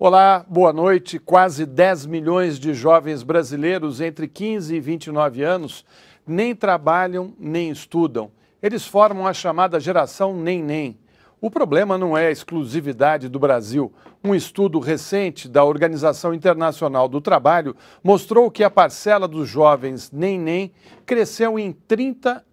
Olá, boa noite. Quase 10 milhões de jovens brasileiros entre 15 e 29 anos nem trabalham nem estudam. Eles formam a chamada geração nem-nem. O problema não é a exclusividade do Brasil. Um estudo recente da Organização Internacional do Trabalho mostrou que a parcela dos jovens nem-nem cresceu em 30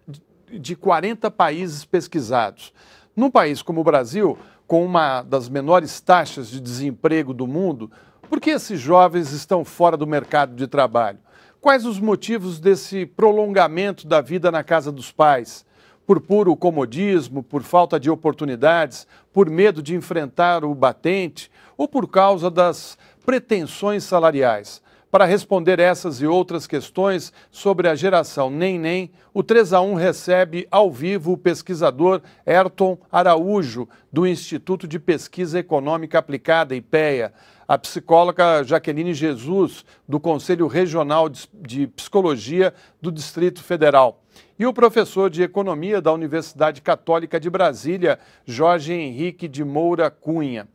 de 40 países pesquisados. Num país como o Brasil, com uma das menores taxas de desemprego do mundo, por que esses jovens estão fora do mercado de trabalho? Quais os motivos desse prolongamento da vida na casa dos pais? Por puro comodismo, por falta de oportunidades, por medo de enfrentar o batente ou por causa das pretensões salariais? Para responder essas e outras questões sobre a geração nem-nem, o 3 a 1 recebe ao vivo o pesquisador Ayrton Araújo, do Instituto de Pesquisa Econômica Aplicada, IPEA, a psicóloga Jaqueline Jesus, do Conselho Regional de Psicologia do Distrito Federal, e o professor de Economia da Universidade Católica de Brasília, Jorge Henrique de Moura Cunha.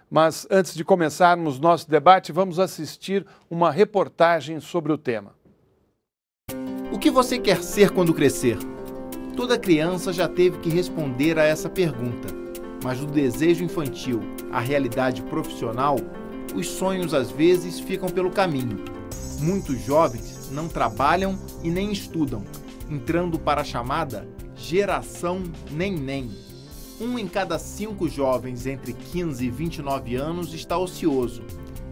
Mas antes de começarmos nosso debate, vamos assistir uma reportagem sobre o tema. O que você quer ser quando crescer? Toda criança já teve que responder a essa pergunta, mas do desejo infantil à realidade profissional, os sonhos às vezes ficam pelo caminho. Muitos jovens não trabalham e nem estudam, entrando para a chamada geração nem-nem. 1 em cada 5 jovens entre 15 e 29 anos está ocioso.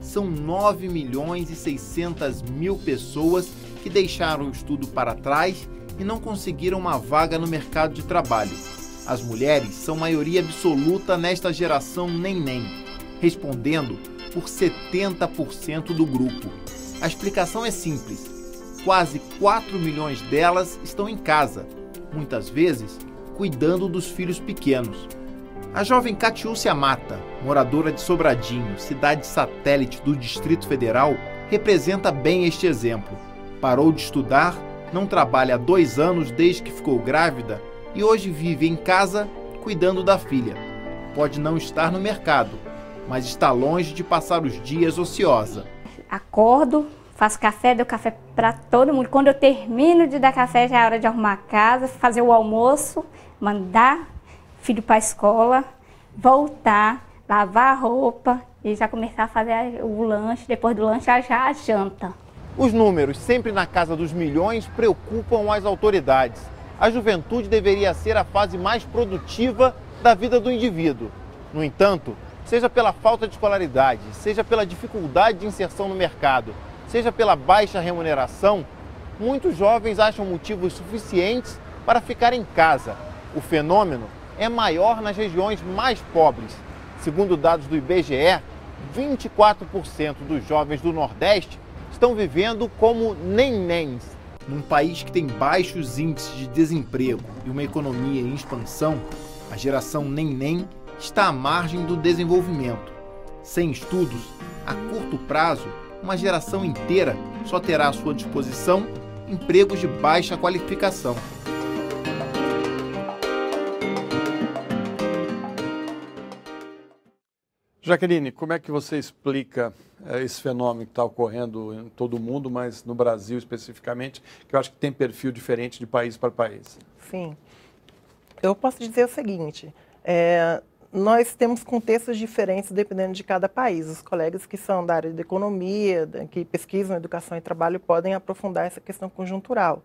São 9 milhões e 600 mil pessoas que deixaram o estudo para trás e não conseguiram uma vaga no mercado de trabalho. As mulheres são maioria absoluta nesta geração nem-nem, respondendo por 70% do grupo. A explicação é simples. Quase 4 milhões delas estão em casa, muitas vezes cuidando dos filhos pequenos. A jovem Catiúcia Mata, moradora de Sobradinho, cidade satélite do Distrito Federal, representa bem este exemplo. Parou de estudar, não trabalha há 2 anos desde que ficou grávida e hoje vive em casa cuidando da filha. Pode não estar no mercado, mas está longe de passar os dias ociosa. Acordo, faço café, dou café para todo mundo. Quando eu termino de dar café, já é hora de arrumar a casa, fazer o almoço, mandar filho para a escola, voltar, lavar a roupa e já começar a fazer o lanche. Depois do lanche, já a janta. Os números, sempre na casa dos milhões, preocupam as autoridades. A juventude deveria ser a fase mais produtiva da vida do indivíduo. No entanto, seja pela falta de escolaridade, seja pela dificuldade de inserção no mercado, seja pela baixa remuneração, muitos jovens acham motivos suficientes para ficar em casa. O fenômeno é maior nas regiões mais pobres. Segundo dados do IBGE, 24% dos jovens do Nordeste estão vivendo como nem-néns. Num país que tem baixos índices de desemprego e uma economia em expansão, a geração nem-nem está à margem do desenvolvimento. Sem estudos, a curto prazo, uma geração inteira só terá à sua disposição empregos de baixa qualificação. Jaqueline, como é que você explica esse fenômeno que está ocorrendo em todo o mundo, mas no Brasil especificamente, que eu acho que tem perfil diferente de país para país? Sim. Eu posso dizer o seguinte, nós temos contextos diferentes dependendo de cada país. Os colegas que são da área de economia, que pesquisam educação e trabalho, podem aprofundar essa questão conjuntural.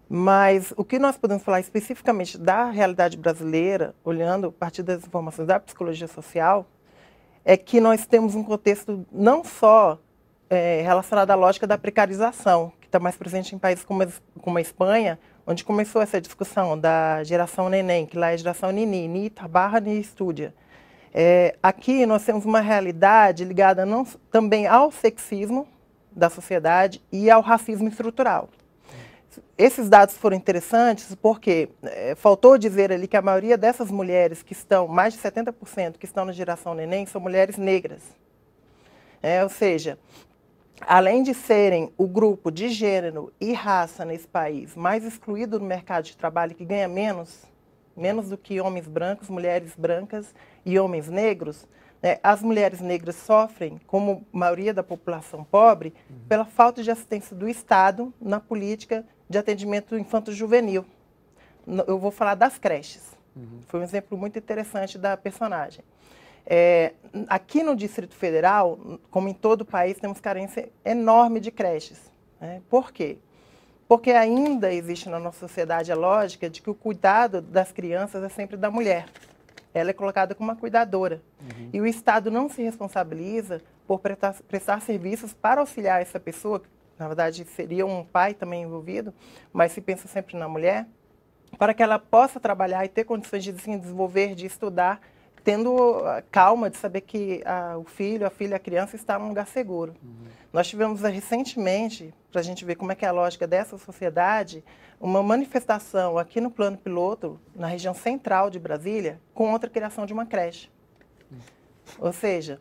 Mas o que nós podemos falar especificamente da realidade brasileira, olhando a partir das informações da psicologia social, é que nós temos um contexto não só relacionado à lógica da precarização, que está mais presente em países como a Espanha, onde começou essa discussão da geração neném, que lá é geração nini, ni trabalha, ni estuda. Aqui nós temos uma realidade ligada também ao sexismo da sociedade e ao racismo estrutural. Esses dados foram interessantes porque faltou dizer ali que a maioria dessas mulheres que estão, mais de 70% que estão na geração neném, são mulheres negras. Ou seja, além de serem o grupo de gênero e raça nesse país mais excluído no mercado de trabalho, que ganha menos do que homens brancos, mulheres brancas e homens negros, As mulheres negras sofrem, como a maioria da população pobre, pela falta de assistência do Estado na política de atendimento infanto-juvenil. Eu vou falar das creches. Foi um exemplo muito interessante da personagem. Aqui no Distrito Federal, como em todo o país, temos carência enorme de creches. Por quê? Porque ainda existe na nossa sociedade a lógica de que o cuidado das crianças é sempre da mulher. Ela é colocada como uma cuidadora. E o Estado não se responsabiliza por prestar serviços para auxiliar essa pessoa, que, na verdade, seria um pai também envolvido, mas se pensa sempre na mulher, para que ela possa trabalhar e ter condições de se desenvolver, de estudar, tendo calma de saber que o filho, a filha, a criança está num lugar seguro. Nós tivemos recentemente, para a gente ver como é que é a lógica dessa sociedade, uma manifestação aqui no Plano Piloto, na região central de Brasília, contra a criação de uma creche. Ou seja,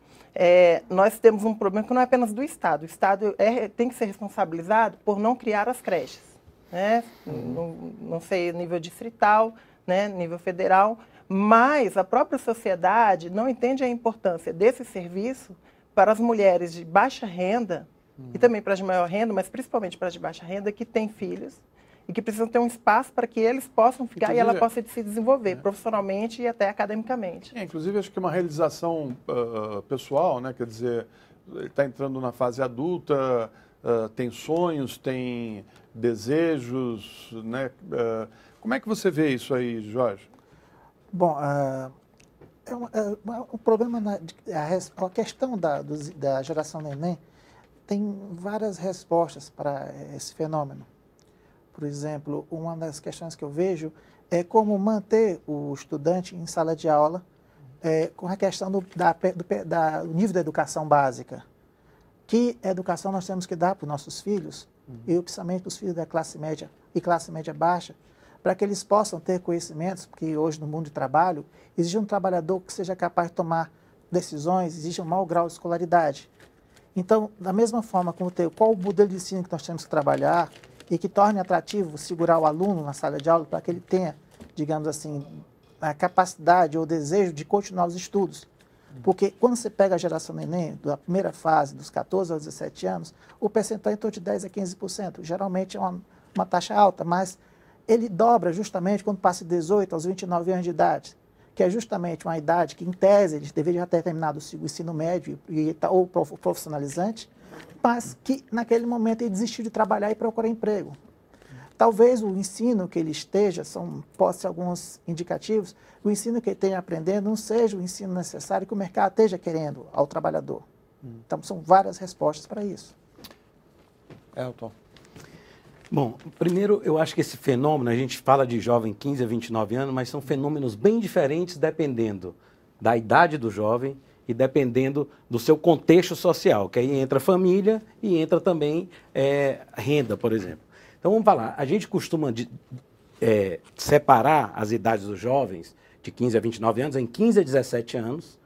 nós temos um problema que não é apenas do Estado. O Estado tem que ser responsabilizado por não criar as creches. Não sei, nível distrital, nível federal, mas a própria sociedade não entende a importância desse serviço para as mulheres de baixa renda, e também para as de maior renda, mas principalmente para as de baixa renda, que têm filhos e que precisam ter um espaço para que eles possam ficar e ela possa se desenvolver profissionalmente e até academicamente. Inclusive, acho que é uma realização pessoal, né? Quer dizer, ele está entrando na fase adulta, tem sonhos, tem desejos, né? Como é que você vê isso aí, Jorge? Bom, o problema, a questão da geração neném tem várias respostas para esse fenômeno. Por exemplo, uma das questões que eu vejo é como manter o estudante em sala de aula com a questão do nível da educação básica. Que educação nós temos que dar para os nossos filhos, e principalmente para os filhos da classe média e classe média baixa, para que eles possam ter conhecimentos, porque hoje no mundo de trabalho exige um trabalhador que seja capaz de tomar decisões, exige um mau grau de escolaridade. Então, da mesma forma como qual o modelo de ensino que nós temos que trabalhar e que torne atrativo segurar o aluno na sala de aula para que ele tenha, digamos assim, a capacidade ou o desejo de continuar os estudos. Porque quando você pega a geração neném, da primeira fase, dos 14 aos 17 anos, o percentual é em torno de 10% a 15%. Geralmente é uma taxa alta, mas ele dobra justamente quando passa de 18 aos 29 anos de idade, que é justamente uma idade que, em tese, ele deveria já ter terminado o ensino médio ou profissionalizante, mas que, naquele momento, ele desistiu de trabalhar e procurar emprego. Talvez o ensino que ele esteja, pode ser alguns indicativos, o ensino que ele tenha aprendendo não seja o ensino necessário que o mercado esteja querendo ao trabalhador. Então, são várias respostas para isso. Elton. Bom, primeiro, eu acho que esse fenômeno, a gente fala de jovem 15 a 29 anos, mas são fenômenos bem diferentes dependendo da idade do jovem e dependendo do seu contexto social, que aí entra família e entra também renda, por exemplo. Então, vamos falar, a gente costuma separar as idades dos jovens de 15 a 29 anos em 15 a 17 anos,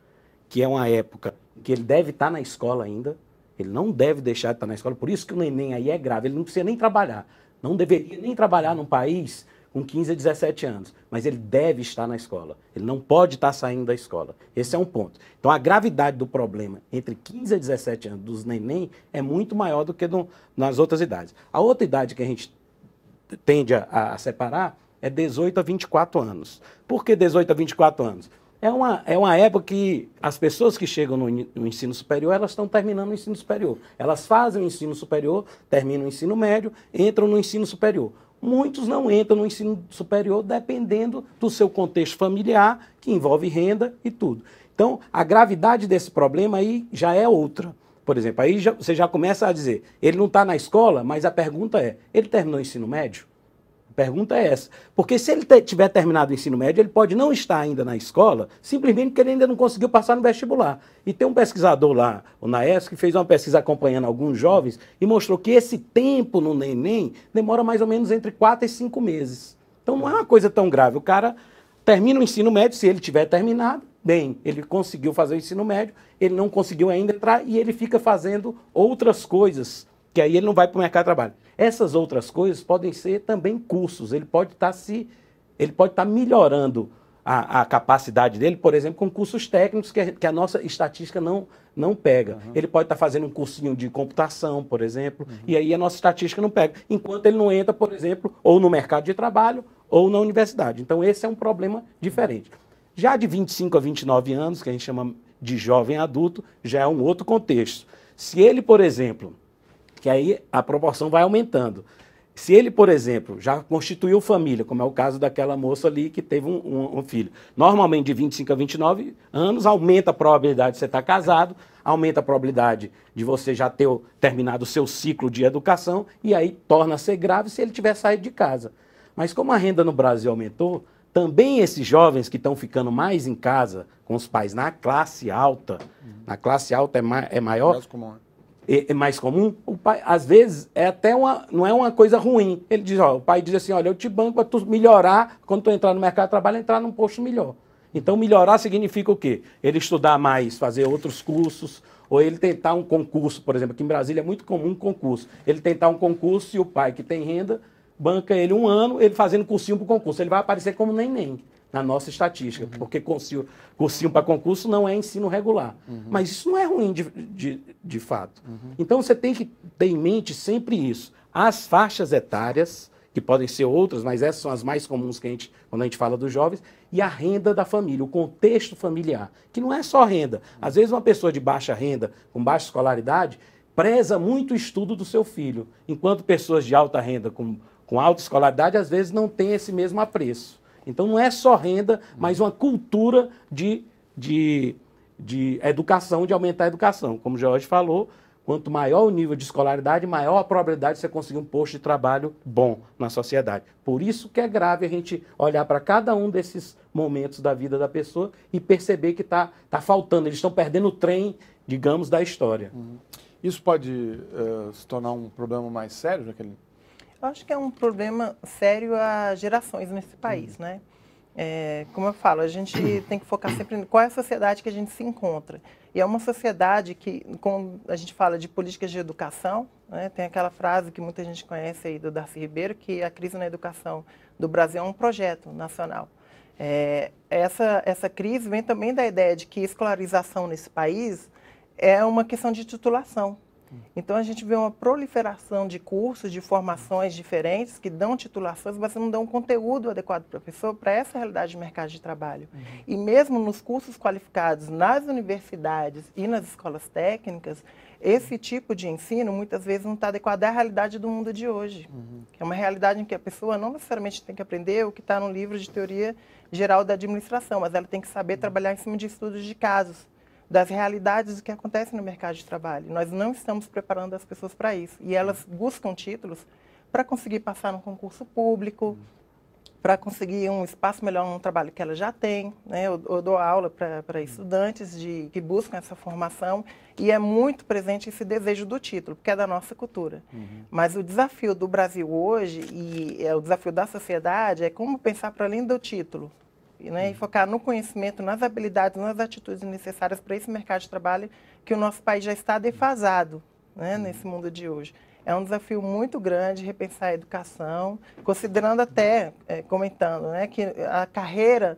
que é uma época que ele deve estar na escola ainda. Ele não deve deixar de estar na escola, por isso que o neném aí é grave, ele não precisa nem trabalhar. Não deveria nem trabalhar num país com 15 a 17 anos, mas ele deve estar na escola. Ele não pode estar saindo da escola. Esse é um ponto. Então, a gravidade do problema entre 15 a 17 anos dos neném é muito maior do que nas outras idades. A outra idade que a gente tende a separar é 18 a 24 anos. Por que 18 a 24 anos? É uma época que as pessoas que chegam no ensino superior, elas estão terminando o ensino superior. Elas fazem o ensino superior, terminam o ensino médio, entram no ensino superior. Muitos não entram no ensino superior dependendo do seu contexto familiar, que envolve renda e tudo. Então, a gravidade desse problema aí já é outra. Por exemplo, aí você já começa a dizer, ele não está na escola, mas a pergunta é, ele terminou o ensino médio? A pergunta é essa. Porque se ele tiver terminado o ensino médio, ele pode não estar ainda na escola, simplesmente porque ele ainda não conseguiu passar no vestibular. E tem um pesquisador lá, o Naesc, que fez uma pesquisa acompanhando alguns jovens e mostrou que esse tempo no neném demora mais ou menos entre 4 e 5 meses. Então não é uma coisa tão grave. O cara termina o ensino médio, se ele tiver terminado, bem, ele conseguiu fazer o ensino médio, ele não conseguiu ainda entrar e ele fica fazendo outras coisas, que aí ele não vai para o mercado de trabalho. Essas outras coisas podem ser também cursos, ele pode estar melhorando a capacidade dele, por exemplo, com cursos técnicos que a nossa estatística não pega. Ele pode estar fazendo um cursinho de computação, por exemplo, e aí a nossa estatística não pega, enquanto ele não entra, por exemplo, ou no mercado de trabalho ou na universidade. Então esse é um problema diferente. Já de 25 a 29 anos, que a gente chama de jovem adulto, já é um outro contexto. Se ele, por exemplo, que aí a proporção vai aumentando, se ele, por exemplo, já constituiu família, como é o caso daquela moça ali que teve um filho, normalmente de 25 a 29 anos, aumenta a probabilidade de você estar casado, aumenta a probabilidade de você já ter terminado o seu ciclo de educação e aí torna-se grave se ele tiver saído de casa. Mas como a renda no Brasil aumentou, também esses jovens que estão ficando mais em casa com os pais na classe alta é maior, Mais comum. É mais comum, o pai, às vezes, não é uma coisa ruim. Ele diz, o pai diz assim, olha, eu te banco para tu melhorar, quando tu entrar no mercado de trabalho, entrar num posto melhor. Então, melhorar significa o quê? Ele estudar mais, fazer outros cursos, ou ele tentar um concurso, por exemplo, aqui em Brasília é muito comum um concurso. Ele tentar um concurso e o pai que tem renda banca ele um ano, ele fazendo cursinho para o concurso. Ele vai aparecer como neném na nossa estatística, porque cursinho para concurso não é ensino regular. Mas isso não é ruim de fato. Então você tem que ter em mente sempre isso. As faixas etárias, que podem ser outras, mas essas são as mais comuns quando a gente fala dos jovens, e a renda da família, o contexto familiar, que não é só renda. Às vezes uma pessoa de baixa renda, com baixa escolaridade, preza muito o estudo do seu filho, enquanto pessoas de alta renda, com alta escolaridade, às vezes não têm esse mesmo apreço. Então não é só renda, mas uma cultura de educação, de aumentar a educação. Como o Jorge falou, quanto maior o nível de escolaridade, maior a probabilidade de você conseguir um posto de trabalho bom na sociedade. Por isso que é grave a gente olhar para cada um desses momentos da vida da pessoa e perceber que está faltando, eles estão perdendo o trem, digamos, da história. Isso pode se tornar um problema mais sério, Jaqueline? Eu acho que é um problema sério a gerações nesse país, né? Como eu falo, a gente tem que focar sempre em qual é a sociedade que a gente se encontra. E é uma sociedade que, quando a gente fala de políticas de educação, né, tem aquela frase que muita gente conhece aí do Darcy Ribeiro, que a crise na educação do Brasil é um projeto nacional. Essa crise vem também da ideia de que escolarização nesse país é uma questão de titulação. Então, a gente vê uma proliferação de cursos, de formações diferentes que dão titulações, mas não dão conteúdo adequado para a pessoa, para essa realidade de mercado de trabalho. E mesmo nos cursos qualificados nas universidades e nas escolas técnicas, esse tipo de ensino muitas vezes não está adequado à realidade do mundo de hoje. Que é uma realidade em que a pessoa não necessariamente tem que aprender o que está no livro de teoria geral da administração, mas ela tem que saber trabalhar em cima de estudos de casos, das realidades do que acontece no mercado de trabalho. Nós não estamos preparando as pessoas para isso. E elas buscam títulos para conseguir passar no concurso público, para conseguir um espaço melhor no trabalho que elas já têm. Né? Eu dou aula para estudantes que buscam essa formação e é muito presente esse desejo do título, porque é da nossa cultura. Mas o desafio do Brasil hoje, e é o desafio da sociedade, é como pensar para além do título. Né, e focar no conhecimento, nas habilidades, nas atitudes necessárias para esse mercado de trabalho que o nosso país já está defasado, né, nesse mundo de hoje. É um desafio muito grande repensar a educação, considerando até, comentando, né, que a carreira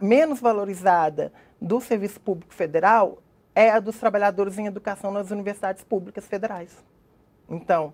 menos valorizada do Serviço Público Federal é a dos trabalhadores em educação nas universidades públicas federais. Então,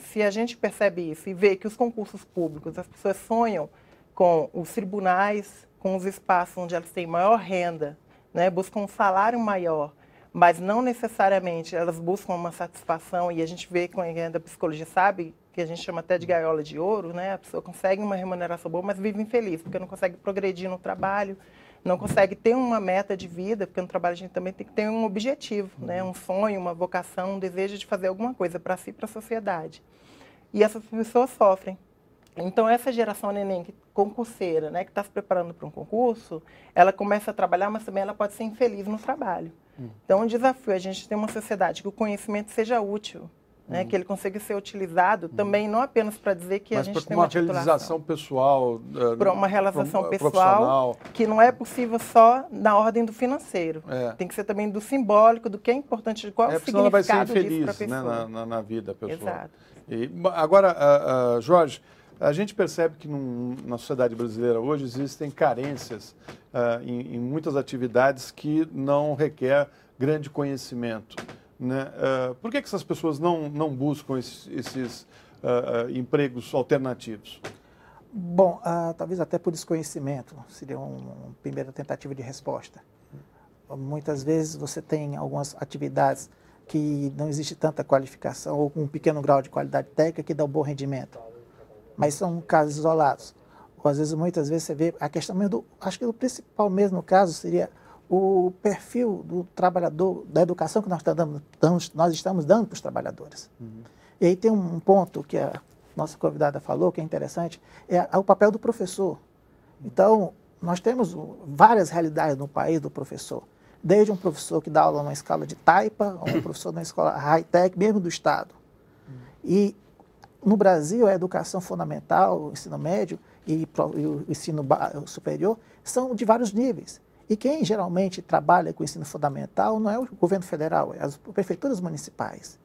se a gente percebe isso e vê que os concursos públicos, as pessoas sonham com os tribunais, com os espaços onde elas têm maior renda, né, buscam um salário maior, mas não necessariamente elas buscam uma satisfação, e a gente vê com a da psicologia, sabe, que a gente chama até de gaiola de ouro, né, a pessoa consegue uma remuneração boa, mas vive infeliz, porque não consegue progredir no trabalho, não consegue ter uma meta de vida, porque no trabalho a gente também tem que ter um objetivo, né, um sonho, uma vocação, um desejo de fazer alguma coisa para si e para a sociedade. E essas pessoas sofrem. Então, essa geração neném concurseira, né, que está se preparando para um concurso, ela começa a trabalhar, mas também ela pode ser infeliz no trabalho. Então, um desafio é a gente ter uma sociedade que o conhecimento seja útil, né, que ele consiga ser utilizado também não apenas para dizer que mas a gente tem uma realização pessoal, para uma realização pessoal que não é possível só na ordem do financeiro. Tem que ser também do simbólico, do que é importante, de qual é o significado vai ser infeliz, disso para a pessoa. Né, na vida pessoal. Exato. E, agora, Jorge, A gente percebe que na sociedade brasileira hoje existem carências em muitas atividades que não requer grande conhecimento, né? Por que essas pessoas não buscam esses empregos alternativos? Bom, talvez até por desconhecimento, seria uma primeira tentativa de resposta. Muitas vezes você tem algumas atividades que não existe tanta qualificação ou um pequeno grau de qualidade técnica que dá um bom rendimento, mas são casos isolados. Ou às vezes, muitas vezes você vê a questão mesmo acho que o principal mesmo caso seria o perfil do trabalhador, da educação que nós estamos dando para os trabalhadores. E aí tem um ponto que a nossa convidada falou, que é interessante, é o papel do professor. Então, nós temos várias realidades no país do professor. Desde um professor que dá aula numa escola de taipa, ou um professor numa escola high-tech, mesmo do Estado. E no Brasil, a educação fundamental, o ensino médio e o ensino superior são de vários níveis. E quem geralmente trabalha com o ensino fundamental não é o governo federal, é as prefeituras municipais.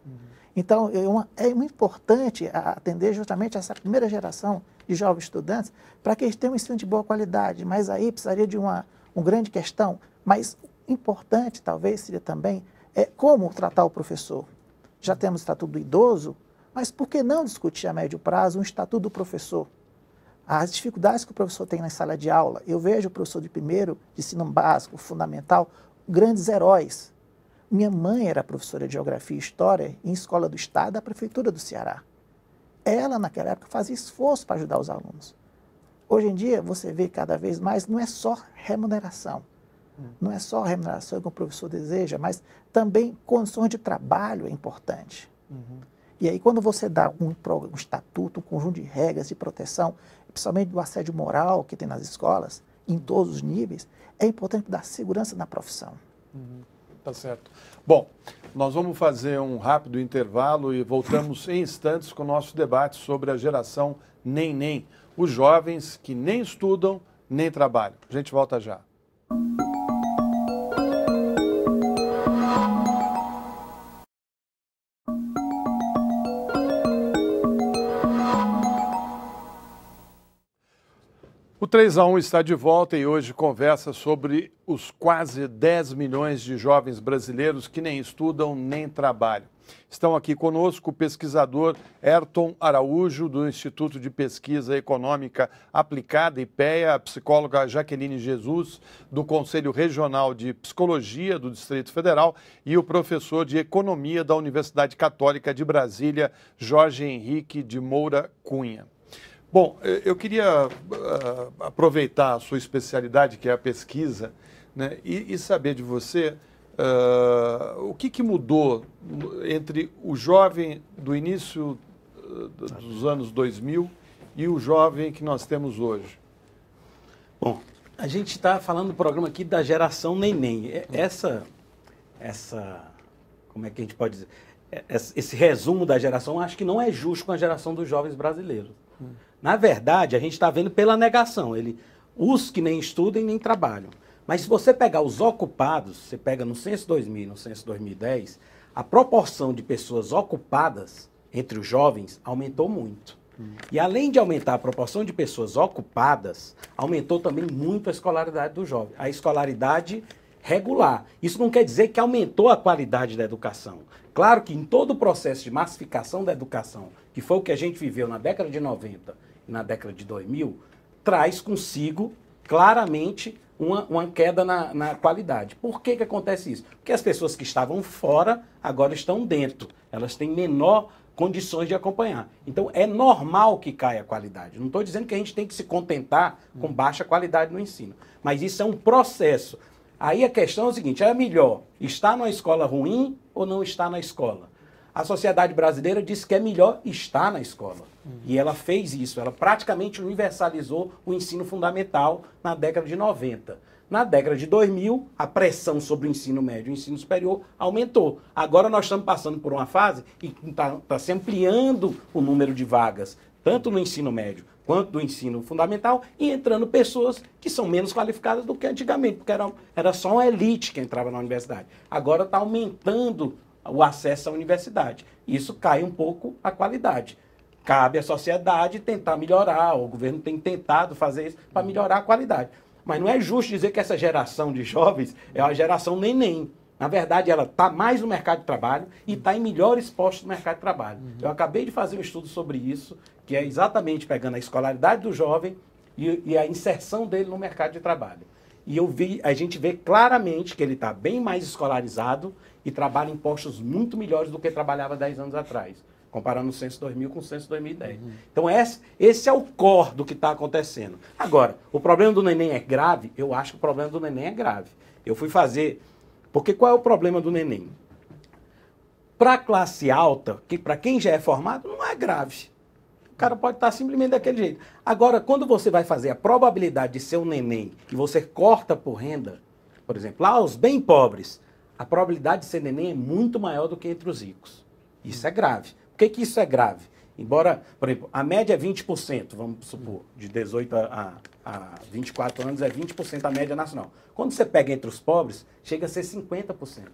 Então, é muito importante atender justamente essa primeira geração de jovens estudantes para que eles tenham um ensino de boa qualidade. Mas aí precisaria de uma grande questão. Mas importante, talvez, seria também como tratar o professor. Já temos o Estatuto do Idoso, mas por que não discutir a médio prazo um Estatuto do Professor? As dificuldades que o professor tem na sala de aula, eu vejo o professor de primeiro, de ensino básico, fundamental, grandes heróis. Minha mãe era professora de Geografia e História em escola do Estado da Prefeitura do Ceará. Ela, naquela época, fazia esforço para ajudar os alunos. Hoje em dia, você vê cada vez mais, não é só remuneração. Não é só a remuneração que o professor deseja, mas também condições de trabalho é importante. E aí, quando você dá um estatuto, um conjunto de regras de proteção, principalmente do assédio moral que tem nas escolas, em todos os níveis, é importante dar segurança na profissão. Tá certo. Bom, nós vamos fazer um rápido intervalo e voltamos em instantes com o nosso debate sobre a geração NEM, os jovens que nem estudam, nem trabalham. A gente volta já. O 3-1 está de volta e hoje conversa sobre os quase 10 milhões de jovens brasileiros que nem estudam nem trabalham. Estão aqui conosco o pesquisador Ayrton Araújo, do Instituto de Pesquisa Econômica Aplicada, IPEA, a psicóloga Jaqueline Jesus, do Conselho Regional de Psicologia do Distrito Federal, e o professor de Economia da Universidade Católica de Brasília, Jorge Henrique de Moura Cunha. Bom, eu queria aproveitar a sua especialidade, que é a pesquisa, né, e saber de você o que mudou entre o jovem do início dos anos 2000 e o jovem que nós temos hoje. Bom, a gente está falando no programa aqui da geração neném. Como é que a gente pode dizer? Esse resumo da geração, acho que não é justo com a geração dos jovens brasileiros. Na verdade, a gente está vendo pela negação. Os que nem estudam nem trabalham. Mas se você pegar os ocupados, você pega no censo 2000 e no censo 2010, a proporção de pessoas ocupadas entre os jovens aumentou muito. E além de aumentar a proporção de pessoas ocupadas, aumentou também muito a escolaridade do jovem. A escolaridade regular. Isso não quer dizer que aumentou a qualidade da educação. Claro que em todo o processo de massificação da educação, que foi o que a gente viveu na década de 90 e na década de 2000, traz consigo claramente uma queda na qualidade. Por que acontece isso? Porque as pessoas que estavam fora agora estão dentro. Elas têm menor condições de acompanhar. Então, é normal que caia a qualidade. Não estou dizendo que a gente tem que se contentar com baixa qualidade no ensino. Mas isso é um processo. Aí a questão é o seguinte, é melhor estar numa escola ruim ou não estar na escola? A sociedade brasileira disse que é melhor estar na escola. E ela fez isso, ela praticamente universalizou o ensino fundamental na década de 90. Na década de 2000, a pressão sobre o ensino médio e o ensino superior aumentou. Agora nós estamos passando por uma fase e está se ampliando o número de vagas, tanto no ensino médio quanto no ensino fundamental, e entrando pessoas que são menos qualificadas do que antigamente, porque era só uma elite que entrava na universidade. Agora está aumentando o acesso à universidade. Isso cai um pouco a qualidade. cabe à sociedade tentar melhorar, o governo tem tentado fazer isso para melhorar a qualidade. Mas não é justo dizer que essa geração de jovens é uma geração neném. Na verdade, ela está mais no mercado de trabalho e está em melhores postos no mercado de trabalho. Eu acabei de fazer um estudo sobre isso, que é exatamente pegando a escolaridade do jovem e a inserção dele no mercado de trabalho. E a gente vê claramente que ele está bem mais escolarizado e trabalha em postos muito melhores do que trabalhava 10 anos atrás, comparando o censo 2000 com o censo 2010. Então, esse é o core do que está acontecendo. Agora, o problema do neném é grave? Eu acho que o problema do neném é grave. Eu fui fazer... Porque qual é o problema do neném? Para a classe alta, para quem já é formado, não é grave. O cara pode estar simplesmente daquele jeito. Agora, quando você vai fazer a probabilidade de ser um neném e você corta por renda, por exemplo, lá os bem pobres, a probabilidade de ser neném é muito maior do que entre os ricos. Isso é grave. Por que isso é grave? Embora, por exemplo, a média é 20%, vamos supor, de 18 a 24 anos é 20% a média nacional. Quando você pega entre os pobres, chega a ser 50%.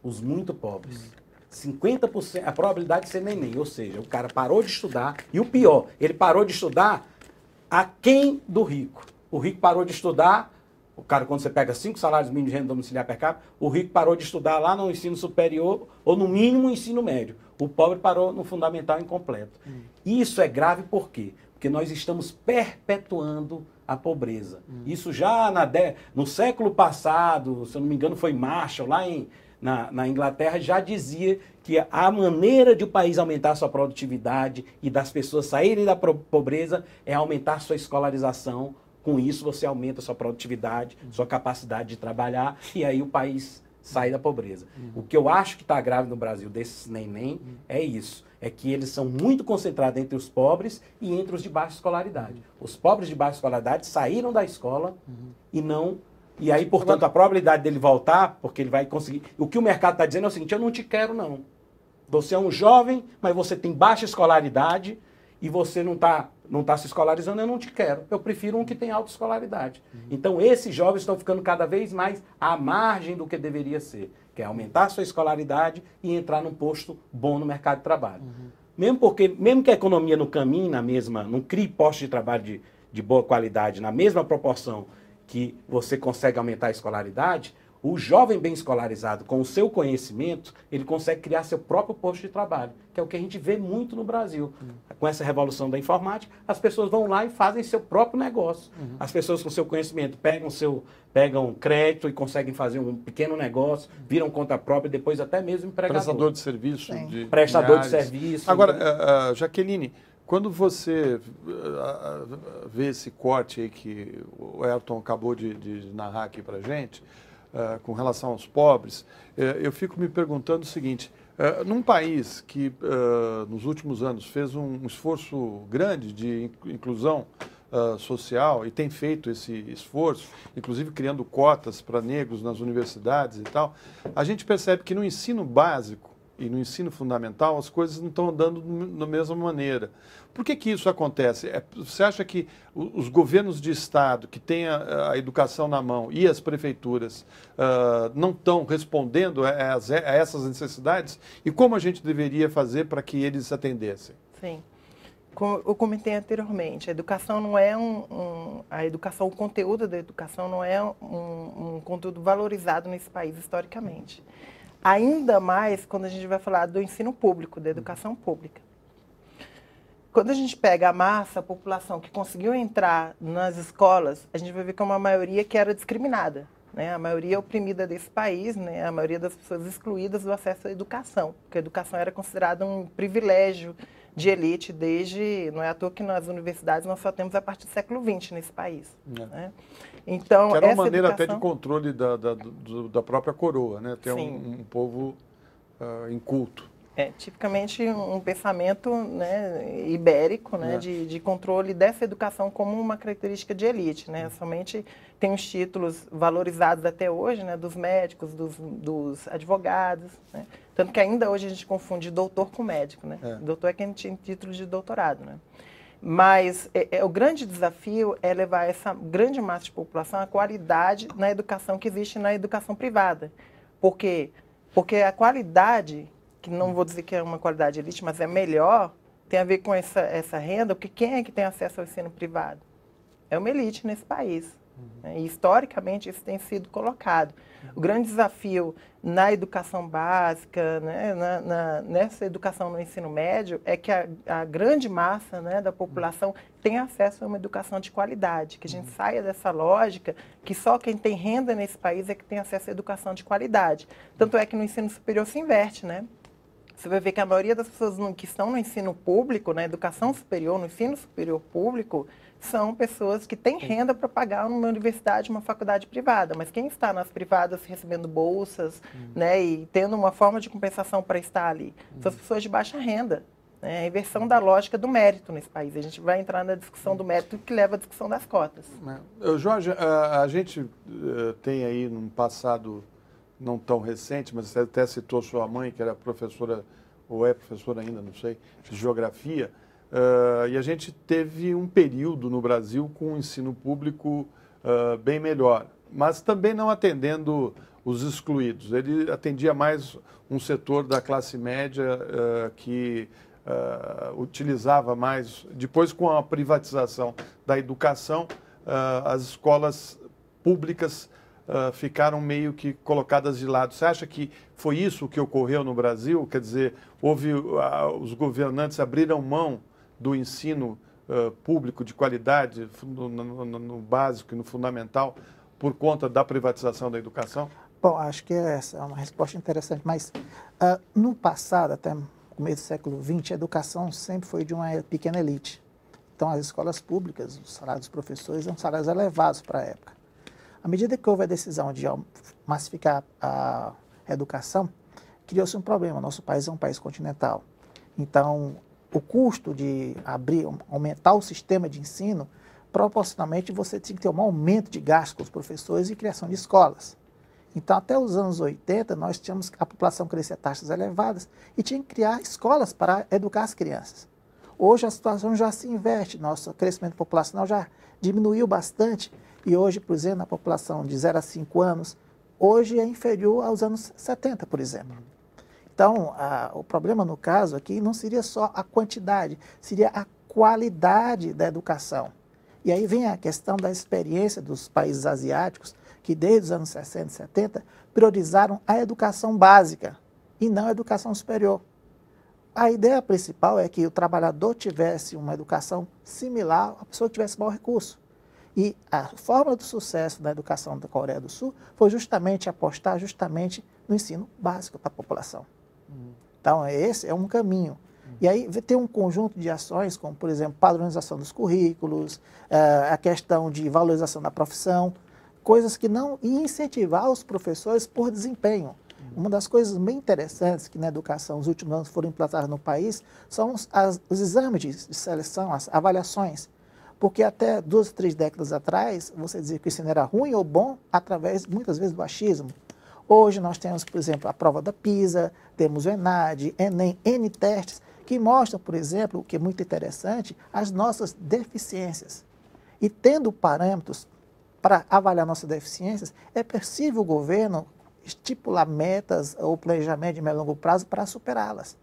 Os muito pobres. 50% a probabilidade de ser neném, ou seja, o cara parou de estudar, e o pior, ele parou de estudar aquém do rico. O rico parou de estudar, o cara, quando você pega 5 salários mínimos de renda domiciliar per capita, o rico parou de estudar lá no ensino superior, ou no mínimo ensino médio. O pobre parou no fundamental incompleto. Isso é grave por quê? Porque nós estamos perpetuando a pobreza. Isso já no século passado, se eu não me engano, foi Marshall, lá na Inglaterra, já dizia que a maneira de o país aumentar sua produtividade e das pessoas saírem da pobreza é aumentar sua escolarização. Com isso, você aumenta sua produtividade, sua capacidade de trabalhar, e aí o país sai da pobreza. O que eu acho que está grave no Brasil desses neném é isso. É que eles são muito concentrados entre os pobres e entre os de baixa escolaridade. Os pobres de baixa escolaridade saíram da escola e não... E aí, portanto, a probabilidade dele voltar, porque ele vai conseguir... O que o mercado está dizendo é o seguinte, eu não te quero, não. Você é um jovem, mas você tem baixa escolaridade e você não está se escolarizando, eu não te quero. Eu prefiro um que tem alta escolaridade. Então, esses jovens estão ficando cada vez mais à margem do que deveria ser, que é aumentar a sua escolaridade e entrar num posto bom no mercado de trabalho. Mesmo que a economia não caminhe não crie postos de trabalho de boa qualidade na mesma proporção que você consegue aumentar a escolaridade, o jovem bem escolarizado, com o seu conhecimento, ele consegue criar seu próprio posto de trabalho, que é o que a gente vê muito no Brasil. Com essa revolução da informática, as pessoas vão lá e fazem seu próprio negócio. As pessoas com seu conhecimento pegam crédito e conseguem fazer um pequeno negócio, viram conta própria e depois até mesmo empregador. Prestador de serviço. Prestador de serviço. Agora, Jaqueline, quando você vê esse corte aí que o Ayrton acabou de narrar aqui para a gente, com relação aos pobres, eu fico me perguntando o seguinte, num país que nos últimos anos fez um esforço grande de inclusão social e tem feito esse esforço, inclusive criando cotas para negros nas universidades e tal, a gente percebe que no ensino básico e no ensino fundamental as coisas não estão andando da mesma maneira. Por que isso acontece? Você acha que os governos de estado que têm a educação na mão e as prefeituras não estão respondendo a essas necessidades? E como a gente deveria fazer para que eles atendessem? Sim. Como eu comentei anteriormente, a educação não é o conteúdo da educação não é um conteúdo valorizado nesse país historicamente. Ainda mais quando a gente vai falar do ensino público, da educação pública. Quando a gente pega a massa, a população que conseguiu entrar nas escolas, a gente vai ver que é uma maioria que era discriminada, né? A maioria oprimida desse país, né? A maioria das pessoas excluídas do acesso à educação, porque a educação era considerada um privilégio de elite não é à toa que nas universidades nós só temos a partir do século XX nesse país. Né? Então, que era uma maneira até de controle da própria coroa, né? Ter um povo inculto. Tipicamente um pensamento, né, ibérico, né, de controle dessa educação como uma característica de elite. Né? Somente tem os títulos valorizados até hoje, né, dos médicos, dos advogados. Né? Tanto que ainda hoje a gente confunde doutor com médico. Né? Doutor é quem tem título de doutorado. Né? Mas o grande desafio é levar essa grande massa de população à qualidade na educação que existe na educação privada. Por quê? Porque a qualidade, que não vou dizer que é uma qualidade elite, mas é melhor, tem a ver com essa renda, porque quem é que tem acesso ao ensino privado? É uma elite nesse país. E, historicamente, isso tem sido colocado. O grande desafio na educação básica, né, nessa educação no ensino médio, é que a grande massa, né, da população tem acesso a uma educação de qualidade, que a gente saia dessa lógica que só quem tem renda nesse país é que tem acesso à educação de qualidade. Tanto é que no ensino superior se inverte, né? Você vai ver que a maioria das pessoas que estão no ensino público, na educação superior, no ensino superior público, são pessoas que têm renda para pagar numa universidade, uma faculdade privada. Mas quem está nas privadas recebendo bolsas, né, e tendo uma forma de compensação para estar ali, são as pessoas de baixa renda. Né, a inversão da lógica do mérito nesse país. A gente vai entrar na discussão do mérito que leva à discussão das cotas. Jorge, a gente tem aí num passado não tão recente, mas você até citou sua mãe, que era professora, ou é professora ainda, não sei, de geografia, e a gente teve um período no Brasil com o ensino público bem melhor, mas também não atendendo os excluídos. Ele atendia mais um setor da classe média que utilizava mais. Depois, com a privatização da educação, as escolas públicas ficaram meio que colocadas de lado. Você acha que foi isso que ocorreu no Brasil? Quer dizer, os governantes abriram mão do ensino público de qualidade no básico e no fundamental por conta da privatização da educação? Bom, acho que essa é uma resposta interessante, mas no passado, até no começo do século XX, a educação sempre foi de uma pequena elite. Então, as escolas públicas, os salários dos professores eram salários elevados para a época. À medida que houve a decisão de massificar a educação, criou-se um problema. Nosso país é um país continental. Então, o custo de aumentar o sistema de ensino, proporcionalmente você tinha que ter um aumento de gastos com os professores e criação de escolas. Então, até os anos 80, nós tínhamos a população crescer a taxas elevadas e tinha que criar escolas para educar as crianças. Hoje a situação já se inverte, nosso crescimento populacional já diminuiu bastante e hoje, por exemplo, a população de 0 a 5 anos, hoje é inferior aos anos 70, por exemplo. Então, o problema no caso aqui não seria só a quantidade, seria a qualidade da educação. E aí vem a questão da experiência dos países asiáticos, que desde os anos 60 e 70 priorizaram a educação básica e não a educação superior. A ideia principal é que o trabalhador tivesse uma educação similar à pessoa que tivesse maior recurso. E a fórmula do sucesso da educação da Coreia do Sul foi justamente apostar justamente no ensino básico para a população. Então, esse é um caminho. E aí tem um conjunto de ações, como, por exemplo, padronização dos currículos, a questão de valorização da profissão, coisas que não... E incentivar os professores por desempenho. Uma das coisas bem interessantes que na educação nos últimos anos foram implantadas no país são os exames de seleção, as avaliações. Porque até 2, 3 décadas atrás, você dizia que o ensino era ruim ou bom através, muitas vezes, do achismo. Hoje nós temos, por exemplo, a prova da PISA, temos o ENAD, ENEM, N testes, que mostram, por exemplo, o que é muito interessante, as nossas deficiências. E tendo parâmetros para avaliar nossas deficiências, é possível o governo estipular metas ou planejamento de médio e longo prazo para superá-las.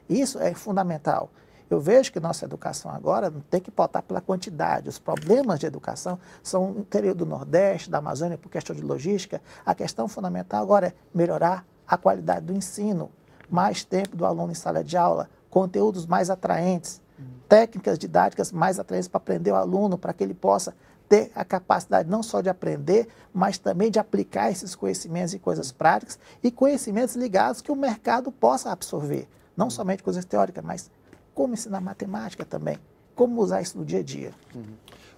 Isso é fundamental. Eu vejo que nossa educação agora não tem que pautar pela quantidade. Os problemas de educação são no interior do Nordeste, da Amazônia, por questão de logística. A questão fundamental agora é melhorar a qualidade do ensino, mais tempo do aluno em sala de aula, conteúdos mais atraentes, técnicas didáticas mais atraentes para aprender o aluno, para que ele possa ter a capacidade não só de aprender, mas também de aplicar esses conhecimentos em coisas práticas e conhecimentos ligados que o mercado possa absorver. Não somente coisas teóricas, mas como ensinar matemática também, como usar isso no dia a dia.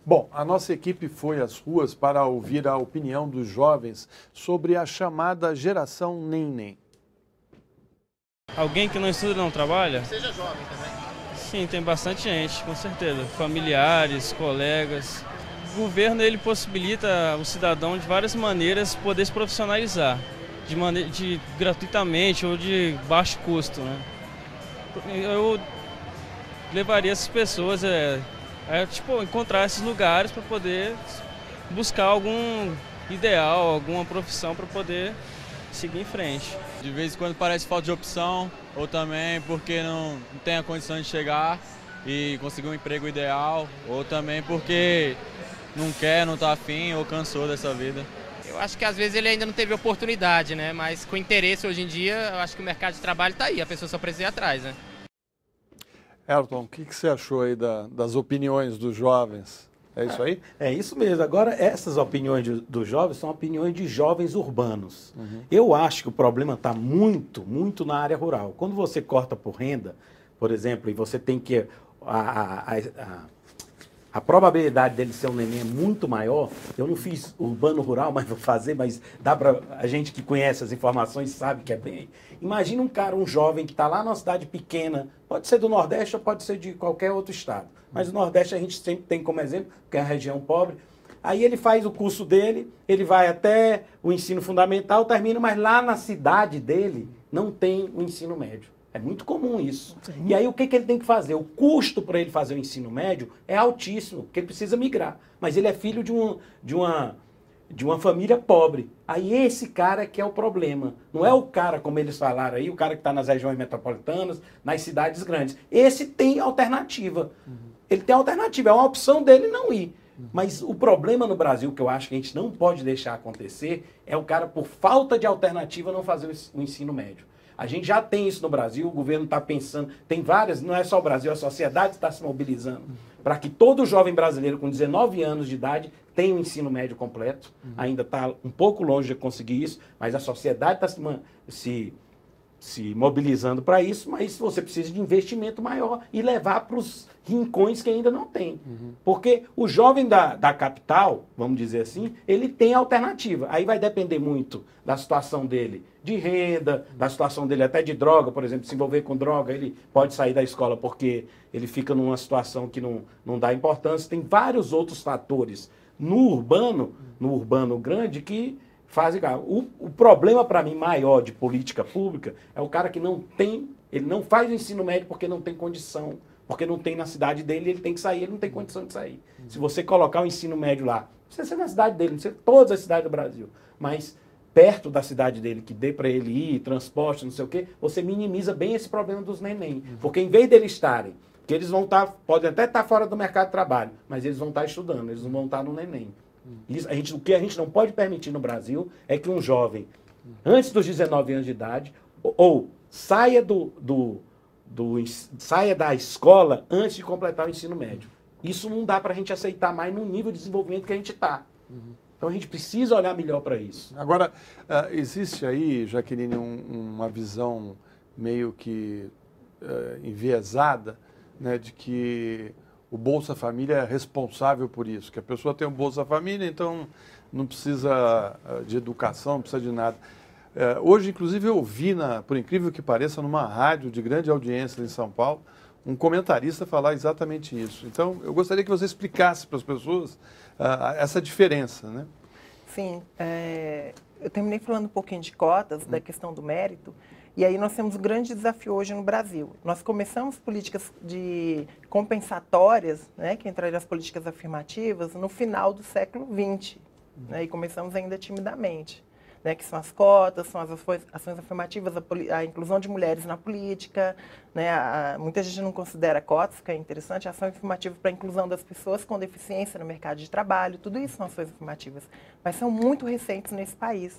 Bom, a nossa equipe foi às ruas para ouvir a opinião dos jovens sobre a chamada geração NEM. Alguém que não estuda não trabalha? Seja jovem também. Sim, tem bastante gente, com certeza. Familiares, colegas. O governo ele possibilita o cidadão de várias maneiras poder se profissionalizar, gratuitamente ou de baixo custo, né? Eu levaria essas pessoas tipo, encontrar esses lugares para poder buscar algum ideal, alguma profissão para poder seguir em frente. De vez em quando parece falta de opção, ou também porque não tem a condição de chegar e conseguir um emprego ideal, ou também porque não quer, não está afim ou cansou dessa vida. Eu acho que às vezes ele ainda não teve oportunidade, né? Mas com interesse hoje em dia, eu acho que o mercado de trabalho está aí, a pessoa só precisa ir atrás, né? Elton, o que você achou aí das opiniões dos jovens? É isso aí? É isso mesmo. Agora, essas opiniões dos jovens são opiniões de jovens urbanos. Eu acho que o problema está muito, muito na área rural. Quando você corta por renda, por exemplo, e você tem que... A probabilidade dele ser um neném é muito maior. Eu não fiz urbano rural, mas vou fazer, mas dá para a gente que conhece as informações sabe que é bem. Imagina um jovem que está lá numa cidade pequena, pode ser do Nordeste ou pode ser de qualquer outro estado. Mas o Nordeste a gente sempre tem como exemplo, porque é uma região pobre. Aí ele faz o curso dele, ele vai até o ensino fundamental, termina, mas lá na cidade dele não tem o ensino médio. É muito comum isso. Sim. E aí o que ele tem que fazer? O custo para ele fazer o ensino médio é altíssimo, porque ele precisa migrar. Mas ele é filho de uma família pobre. Aí esse cara que é o problema. Não é o cara, como eles falaram aí, o cara que está nas regiões metropolitanas, nas cidades grandes. Esse tem alternativa. Ele tem alternativa, é uma opção dele não ir. Mas o problema no Brasil, que eu acho que a gente não pode deixar acontecer, é o cara, por falta de alternativa, não fazer o ensino médio. A gente já tem isso no Brasil, o governo está pensando, tem várias, não é só o Brasil, a sociedade está se mobilizando para que todo jovem brasileiro com 19 anos de idade tenha um ensino médio completo. Ainda está um pouco longe de conseguir isso, mas a sociedade está se mobilizando para isso, mas você precisa de investimento maior e levar para os rincões que ainda não tem. Porque o jovem da capital, vamos dizer assim, ele tem alternativa. Aí vai depender muito da situação dele de renda, da situação dele até de droga, por exemplo, se envolver com droga, ele pode sair da escola porque ele fica numa situação que não dá importância. Tem vários outros fatores no urbano grande que fazem... O problema para mim maior de política pública é o cara que ele não faz o ensino médio porque não tem condição, porque não tem na cidade dele, ele tem que sair, ele não tem condição de sair. Se você colocar o ensino médio lá, não precisa ser na cidade dele, não precisa ser todas as cidades do Brasil, mas perto da cidade dele, que dê para ele ir, transporte, não sei o quê, você minimiza bem esse problema dos neném. Porque em vez deles estarem, porque eles vão podem até estar fora do mercado de trabalho, mas eles vão estar estudando, eles não vão estar no neném. Isso, o que a gente não pode permitir no Brasil é que um jovem, antes dos 19 anos de idade, ou saia saia da escola antes de completar o ensino médio. Isso não dá para a gente aceitar mais no nível de desenvolvimento que a gente está. Então a gente precisa olhar melhor para isso. Agora, existe aí, Jaqueline, uma visão meio que enviesada, né, de que o Bolsa Família é responsável por isso, que a pessoa tem um Bolsa Família, então não precisa de educação, não precisa de nada. Hoje, inclusive, eu ouvi, por incrível que pareça, numa rádio de grande audiência em São Paulo, um comentarista falar exatamente isso. Então, eu gostaria que você explicasse para as pessoas essa diferença, né? Sim, eu terminei falando um pouquinho de cotas, da questão do mérito, e aí nós temos um grande desafio hoje no Brasil. Nós começamos políticas compensatórias, né, que entrariam as políticas afirmativas, no final do século XX, né, e começamos ainda timidamente. Né, que são as cotas, são as ações afirmativas, a inclusão de mulheres na política, né, muita gente não considera cotas, que é interessante, a ação afirmativa para a inclusão das pessoas com deficiência no mercado de trabalho, tudo isso são ações afirmativas, mas são muito recentes nesse país.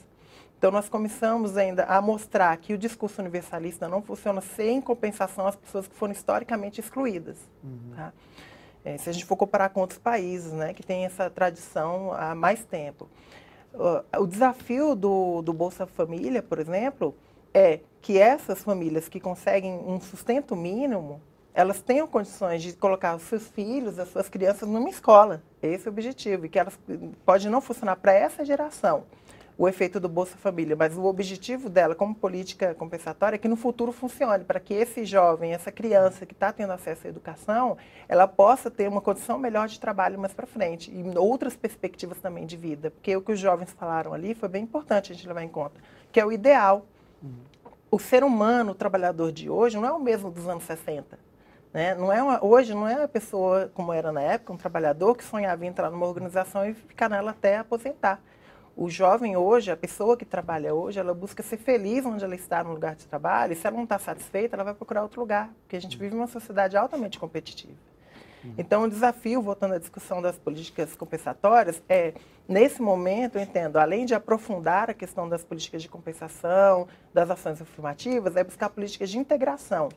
Então, nós começamos ainda a mostrar que o discurso universalista não funciona sem compensação às pessoas que foram historicamente excluídas. Tá? Se a gente for comparar com outros países, né, que têm essa tradição há mais tempo. O desafio do Bolsa Família, por exemplo, é que essas famílias que conseguem um sustento mínimo, elas tenham condições de colocar os seus filhos, as suas crianças numa escola. Esse é o objetivo, e que elas pode não funcionar para essa geração, o efeito do Bolsa Família, mas o objetivo dela como política compensatória é que no futuro funcione, para que esse jovem, essa criança que está tendo acesso à educação, ela possa ter uma condição melhor de trabalho mais para frente e outras perspectivas também de vida, porque o que os jovens falaram ali foi bem importante a gente levar em conta, que é o ideal. O ser humano, o trabalhador de hoje, não é o mesmo dos anos 60. Né? Hoje não é uma pessoa, como era na época, um trabalhador que sonhava em entrar numa organização e ficar nela até aposentar. O jovem hoje, a pessoa que trabalha hoje, ela busca ser feliz onde ela está no lugar de trabalho, e se ela não está satisfeita, ela vai procurar outro lugar, porque a gente vive uma sociedade altamente competitiva. Então, o desafio, voltando à discussão das políticas compensatórias, nesse momento, eu entendo, além de aprofundar a questão das políticas de compensação, das ações afirmativas, é buscar políticas de integração,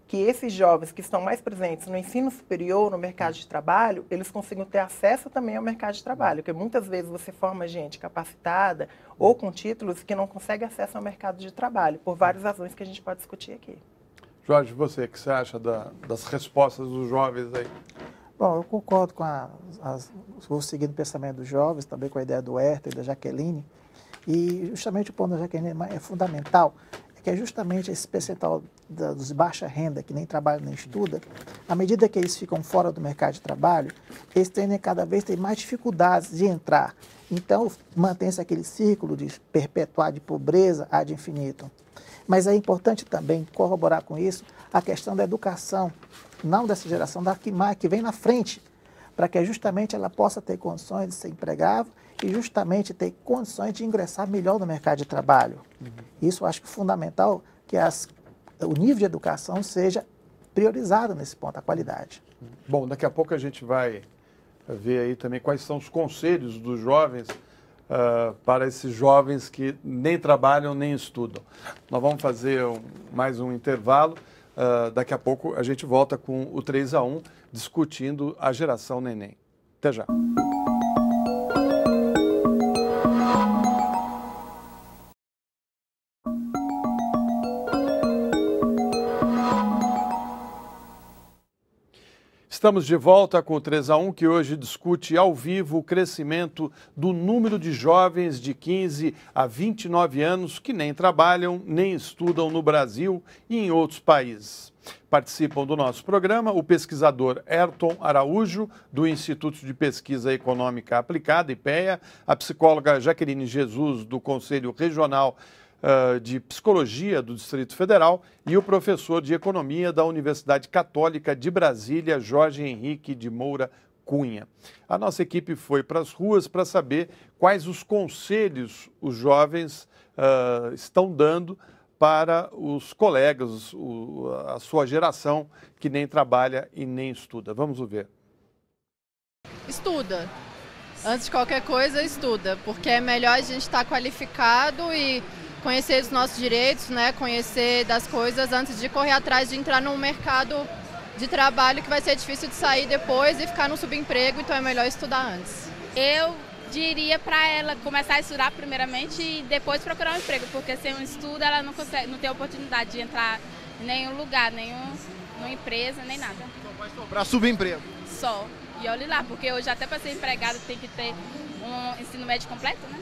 que esses jovens que estão mais presentes no ensino superior, no mercado de trabalho, eles consigam ter acesso também ao mercado de trabalho, porque muitas vezes você forma gente capacitada ou com títulos que não consegue acesso ao mercado de trabalho, por várias razões que a gente pode discutir aqui. Jorge, você, o que você acha das respostas dos jovens aí? Bom, eu concordo com vou seguindo o pensamento dos jovens, também com a ideia do Herta e da Jaqueline, e justamente o ponto da Jaqueline é fundamental, que é justamente esse percentual dos de baixa renda, que nem trabalham nem estudam, à medida que eles ficam fora do mercado de trabalho, eles tendem cada vez a ter mais dificuldades de entrar. Então, mantém-se aquele círculo de perpetuar de pobreza ad infinitum. Mas é importante também corroborar com isso a questão da educação, não dessa geração, da que vem na frente, para que justamente ela possa ter condições de ser empregável e justamente ter condições de ingressar melhor no mercado de trabalho. Isso eu acho que é fundamental que o nível de educação seja priorizado nesse ponto, a qualidade. Bom, daqui a pouco a gente vai ver aí também quais são os conselhos dos jovens para esses jovens que nem trabalham nem estudam. Nós vamos fazer mais um intervalo. Daqui a pouco a gente volta com o 3-1, discutindo a geração neném. Até já. Estamos de volta com o 3-1, que hoje discute ao vivo o crescimento do número de jovens de 15 a 29 anos que nem trabalham nem estudam no Brasil e em outros países. Participam do nosso programa o pesquisador Ayrton Araújo, do Instituto de Pesquisa Econômica Aplicada, IPEA, a psicóloga Jaqueline Jesus, do Conselho Regional de Psicologia do Distrito Federal, e o professor de Economia da Universidade Católica de Brasília, Jorge Henrique de Moura Cunha. A nossa equipe foi para as ruas para saber quais os conselhos os jovens estão dando para os colegas, a sua geração que nem trabalha e nem estuda. Vamos ver. Estuda. Antes de qualquer coisa, estuda, porque é melhor a gente estar qualificado e conhecer os nossos direitos, né? Conhecer das coisas antes de correr atrás de entrar num mercado de trabalho que vai ser difícil de sair depois e ficar no subemprego, então é melhor estudar antes. Eu diria para ela começar a estudar primeiramente e depois procurar um emprego, porque sem um estudo ela não tem oportunidade de entrar em nenhum lugar, nenhuma empresa, nem nada. Só vai sobrar subemprego. Só. E olhe lá, porque hoje até para ser empregado tem que ter um ensino médio completo, né?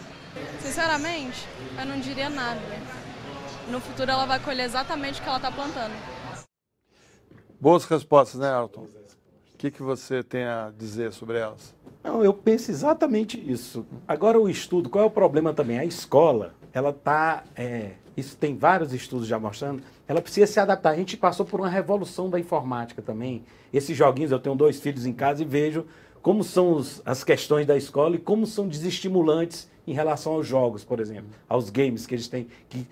Sinceramente, eu não diria nada. No futuro ela vai colher exatamente o que ela está plantando. Boas respostas, né, Ayrton? O que você tem a dizer sobre elas? Não, eu penso exatamente isso. Agora o estudo, qual é o problema também? A escola, ela está, isso tem vários estudos já mostrando, ela precisa se adaptar. A gente passou por uma revolução da informática também. Esses joguinhos, eu tenho 2 filhos em casa e vejo como são as questões da escola e como são desestimulantes em relação aos jogos, por exemplo, aos games que eles têm, que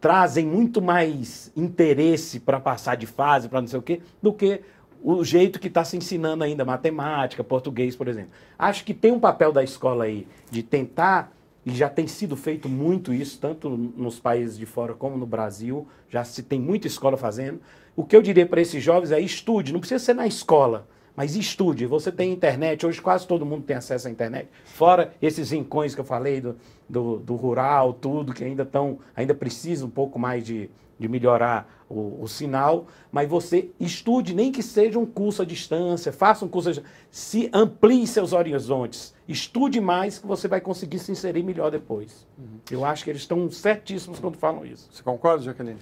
trazem muito mais interesse para passar de fase, para não sei o quê, do que o jeito que está se ensinando ainda, matemática, português, por exemplo. Acho que tem um papel da escola aí de tentar, e já tem sido feito muito isso, tanto nos países de fora como no Brasil, já se tem muita escola fazendo. O que eu diria para esses jovens é estude, não precisa ser na escola, mas estude. Você tem internet, hoje quase todo mundo tem acesso à internet, fora esses rincões que eu falei do rural, tudo, que ainda precisa um pouco mais de melhorar o sinal, mas você estude, nem que seja um curso à distância, faça um curso, se amplie seus horizontes, estude mais que você vai conseguir se inserir melhor depois. Eu acho que eles estão certíssimos quando falam isso. Você concorda, Jaqueline?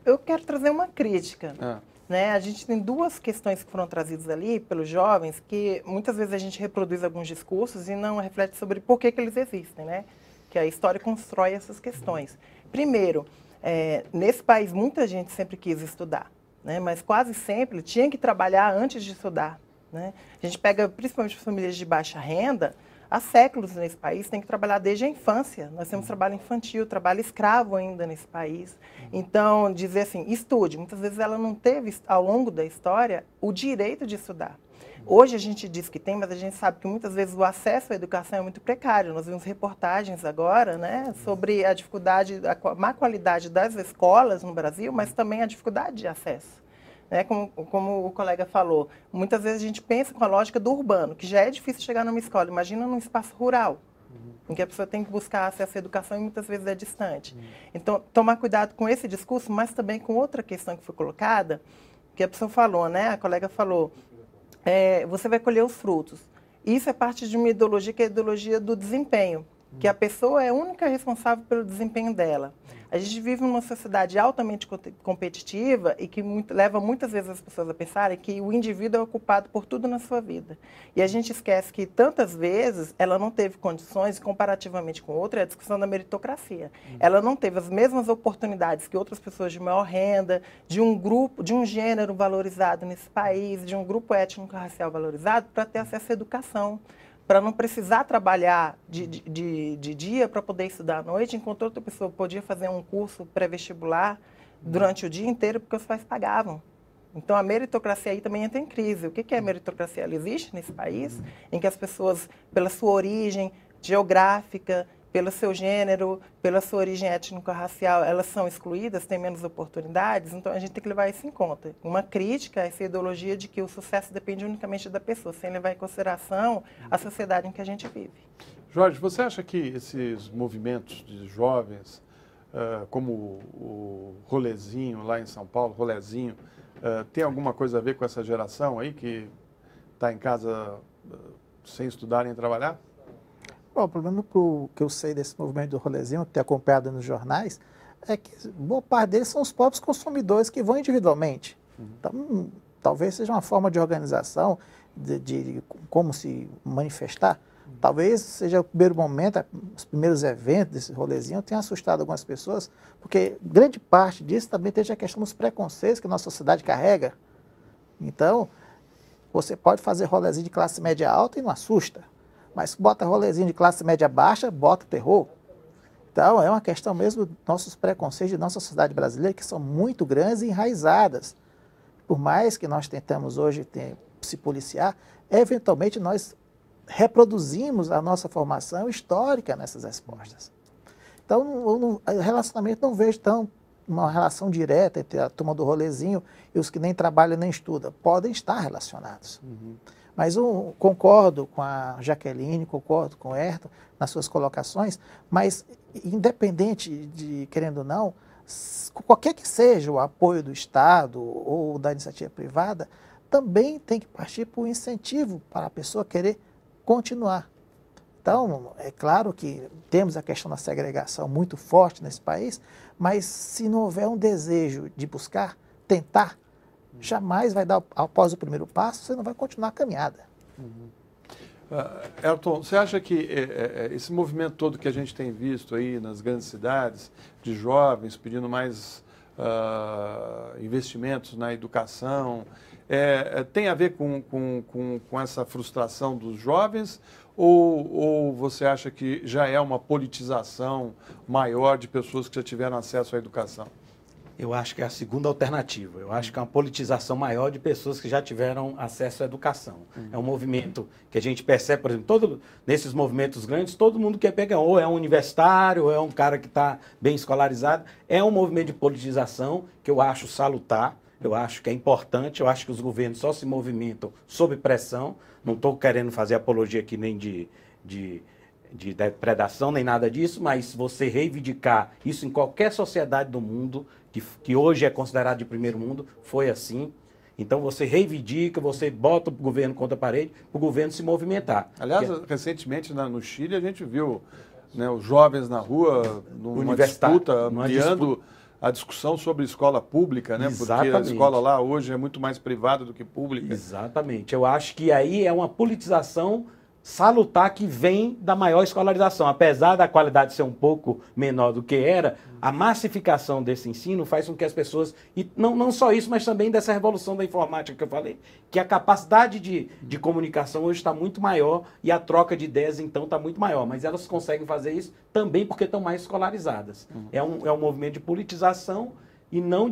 Eu quero trazer uma crítica. Né? A gente tem 2 questões que foram trazidas ali pelos jovens que muitas vezes a gente reproduz alguns discursos e não reflete sobre por que eles existem, né? Que a história constrói essas questões. Primeiro, nesse país muita gente sempre quis estudar, né? Mas quase sempre tinha que trabalhar antes de estudar, né? A gente pega principalmente famílias de baixa renda, há séculos nesse país, tem que trabalhar desde a infância. Nós temos trabalho infantil, trabalho escravo ainda nesse país. Então, dizer assim, estude. Muitas vezes ela não teve, ao longo da história, o direito de estudar. Hoje a gente diz que tem, mas a gente sabe que muitas vezes o acesso à educação é muito precário. Nós vimos reportagens agora, né, sobre a dificuldade, a má qualidade das escolas no Brasil, mas também a dificuldade de acesso. Né, como o colega falou, muitas vezes a gente pensa com a lógica do urbano, que já é difícil chegar numa escola. Imagina num espaço rural, em que a pessoa tem que buscar acesso à educação e muitas vezes é distante. Então, tomar cuidado com esse discurso, mas também com outra questão que foi colocada, que a pessoa falou, né, a colega falou, você vai colher os frutos. Isso é parte de uma ideologia que é a ideologia do desempenho, que a pessoa é a única responsável pelo desempenho dela. A gente vive numa sociedade altamente competitiva e que leva muitas vezes as pessoas a pensarem que o indivíduo é ocupado por tudo na sua vida. E a gente esquece que tantas vezes ela não teve condições, comparativamente com outra, é a discussão da meritocracia. Ela não teve as mesmas oportunidades que outras pessoas de maior renda, de um grupo, de um gênero valorizado nesse país, de um grupo étnico-racial valorizado, para ter acesso à educação, para não precisar trabalhar de dia para poder estudar à noite, enquanto outra pessoa podia fazer um curso pré-vestibular durante o dia inteiro, porque os pais pagavam. Então, a meritocracia aí também entra em crise. O que é a meritocracia? Ela existe nesse país, em que as pessoas, pela sua origem geográfica, pelo seu gênero, pela sua origem étnico-racial, elas são excluídas, têm menos oportunidades, então a gente tem que levar isso em conta. Uma crítica a essa ideologia de que o sucesso depende unicamente da pessoa, sem levar em consideração a sociedade em que a gente vive. Jorge, você acha que esses movimentos de jovens, como o Rolezinho lá em São Paulo, Rolezinho, tem alguma coisa a ver com essa geração aí que está em casa sem estudar nem trabalhar? Bom, o problema que eu sei desse movimento do Rolezinho, que tem acompanhado nos jornais, é que boa parte deles são os próprios consumidores que vão individualmente. Então, talvez seja uma forma de organização, de como se manifestar. Talvez seja o primeiro momento, os primeiros eventos desse Rolezinho tenham assustado algumas pessoas, porque grande parte disso também tem a questão dos preconceitos que a nossa sociedade carrega. Então, você pode fazer rolezinho de classe média alta e não assusta. Mas bota rolezinho de classe média baixa, bota terror. Então, é uma questão mesmo dos nossos preconceitos de nossa sociedade brasileira, que são muito grandes e enraizadas. Por mais que nós tentamos hoje se policiar, eventualmente nós reproduzimos a nossa formação histórica nessas respostas. Então, o relacionamento não vejo tão uma relação direta entre a turma do Rolezinho e os que nem trabalham nem estudam. Podem estar relacionados. Mas eu concordo com a Jaqueline, concordo com o Ayrton nas suas colocações, mas independente de, querendo ou não, qualquer que seja o apoio do Estado ou da iniciativa privada, também tem que partir para o incentivo para a pessoa querer continuar. Então, é claro que temos a questão da segregação muito forte nesse país, mas se não houver um desejo de buscar, tentar, jamais vai dar, após o primeiro passo, você não vai continuar a caminhada. Ayrton, você acha que esse movimento todo que a gente tem visto aí nas grandes cidades, de jovens pedindo mais investimentos na educação, tem a ver com essa frustração dos jovens ou você acha que já é uma politização maior de pessoas que já tiveram acesso à educação? Eu acho que é a segunda alternativa. Eu acho que é uma politização maior de pessoas que já tiveram acesso à educação. É um movimento que a gente percebe, por exemplo, nesses movimentos grandes, todo mundo quer pegar, ou é um universitário, ou é um cara que está bem escolarizado. É um movimento de politização que eu acho salutar, eu acho que é importante, eu acho que os governos só se movimentam sob pressão. Não estou querendo fazer apologia aqui nem de depredação, nem nada disso, mas você reivindicar isso em qualquer sociedade do mundo, que hoje é considerado de primeiro mundo, foi assim. Então você reivindica, você bota o governo contra a parede, para o governo se movimentar. Aliás, recentemente no Chile a gente viu, né, os jovens na rua, numa disputa, ampliando a discussão sobre escola pública, né? Exatamente. Porque a escola lá hoje é muito mais privada do que pública. Exatamente. Eu acho que aí é uma politização salutar que vem da maior escolarização. Apesar da qualidade ser um pouco menor do que era, a massificação desse ensino faz com que as pessoas, e não só isso, mas também dessa revolução da informática que eu falei, que a capacidade de comunicação hoje está muito maior e a troca de ideias, então, está muito maior. Mas elas conseguem fazer isso também porque estão mais escolarizadas. É um movimento de politização e não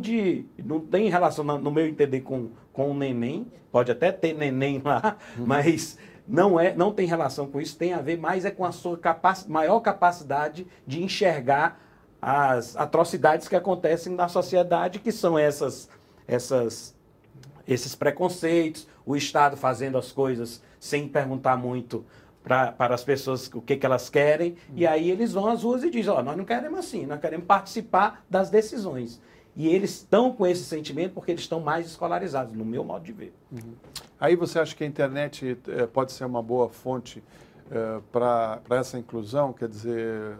tem relação, no meu entender, com o neném. Pode até ter neném lá, mas não tem relação com isso. Tem a ver mais com a sua maior capacidade de enxergar as atrocidades que acontecem na sociedade, que são esses preconceitos, o Estado fazendo as coisas sem perguntar muito para as pessoas o que elas querem, e aí eles vão às ruas e dizem, nós não queremos assim, nós queremos participar das decisões. E eles estão com esse sentimento porque eles estão mais escolarizados, no meu modo de ver. Aí você acha que a internet pode ser uma boa fonte para essa inclusão? Quer dizer,